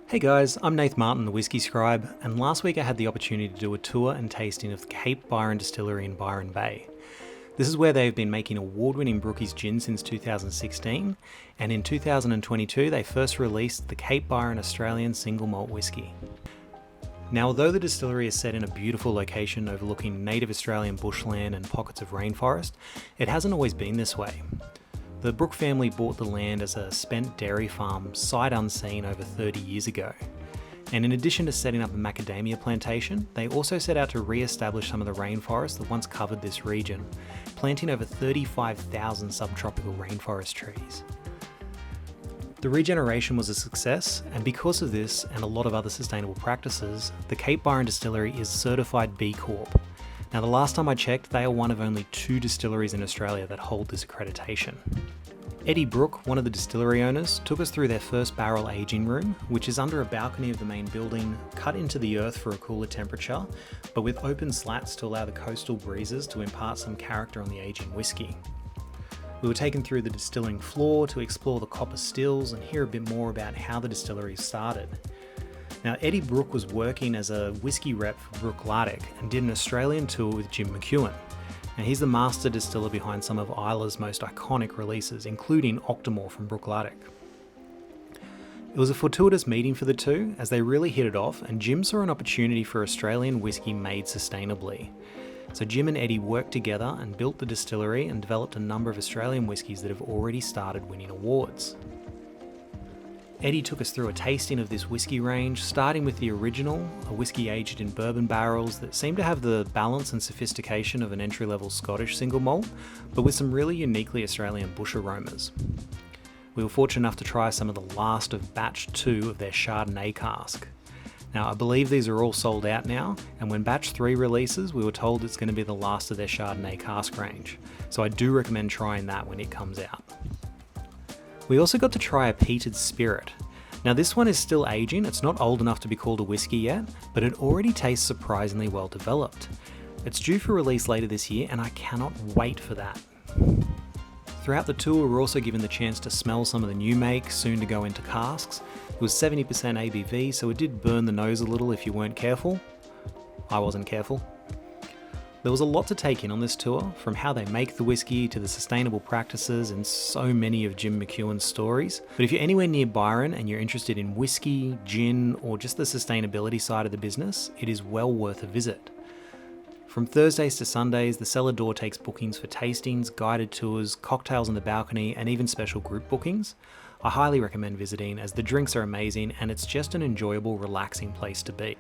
Hey guys, I'm Nath Martyn, the Whisky Scribe, and last week I had the opportunity to do a tour and tasting of the Cape Byron Distillery in Byron Bay. This is where they've been making award-winning Brookies Gin since 2016, and in 2022 they first released the Cape Byron Australian Single Malt Whisky. Now, although the distillery is set in a beautiful location overlooking native Australian bushland and pockets of rainforest, it hasn't always been this way. The Brook family bought the land as a spent dairy farm sight unseen over 30 years ago. And in addition to setting up a macadamia plantation, they also set out to re-establish some of the rainforest that once covered this region, planting over 35,000 subtropical rainforest trees. The regeneration was a success, and because of this and a lot of other sustainable practices, the Cape Byron Distillery is certified B Corp. Now, the last time I checked, they are one of only 2 distilleries in Australia that hold this accreditation. Eddie Brook, one of the distillery owners, took us through their first barrel aging room, which is under a balcony of the main building, cut into the earth for a cooler temperature, but with open slats to allow the coastal breezes to impart some character on the aging whisky. We were taken through the distilling floor to explore the copper stills and hear a bit more about how the distillery started. Now, Eddie Brook was working as a whisky rep for Bruichladdich and did an Australian tour with Jim McEwan. And he's the master distiller behind some of Isla's most iconic releases, including Octomore from Bruichladdich. It was a fortuitous meeting for the two, as they really hit it off, and Jim saw an opportunity for Australian whisky made sustainably. So Jim and Eddie worked together and built the distillery and developed a number of Australian whiskies that have already started winning awards. Eddie took us through a tasting of this whisky range, starting with the original, a whisky aged in bourbon barrels that seemed to have the balance and sophistication of an entry-level Scottish single malt, but with some really uniquely Australian bush aromas. We were fortunate enough to try some of the last of batch 2 of their Chardonnay cask. Now, I believe these are all sold out now, and when batch 3 releases, we were told it's going to be the last of their Chardonnay cask range, so I do recommend trying that when it comes out. We also got to try a peated spirit. Now, this one is still aging, it's not old enough to be called a whisky yet, but it already tastes surprisingly well developed. It's due for release later this year, and I cannot wait for that. Throughout the tour, we were also given the chance to smell some of the new make, soon to go into casks. It was 70% ABV, so it did burn the nose a little if you weren't careful. I wasn't careful. There was a lot to take in on this tour, from how they make the whisky to the sustainable practices and so many of Jim McEwan's stories. But if you're anywhere near Byron and you're interested in whisky, gin, or just the sustainability side of the business, it is well worth a visit. From Thursdays to Sundays, the cellar door takes bookings for tastings, guided tours, cocktails on the balcony, and even special group bookings. I highly recommend visiting, as the drinks are amazing and it's just an enjoyable, relaxing place to be.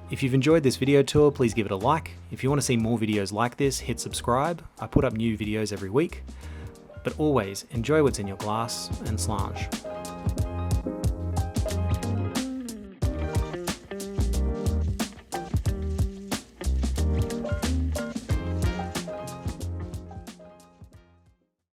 If you've enjoyed this video tour, please give it a like. If you want to see more videos like this, hit subscribe. I put up new videos every week. But always, enjoy what's in your glass and slange.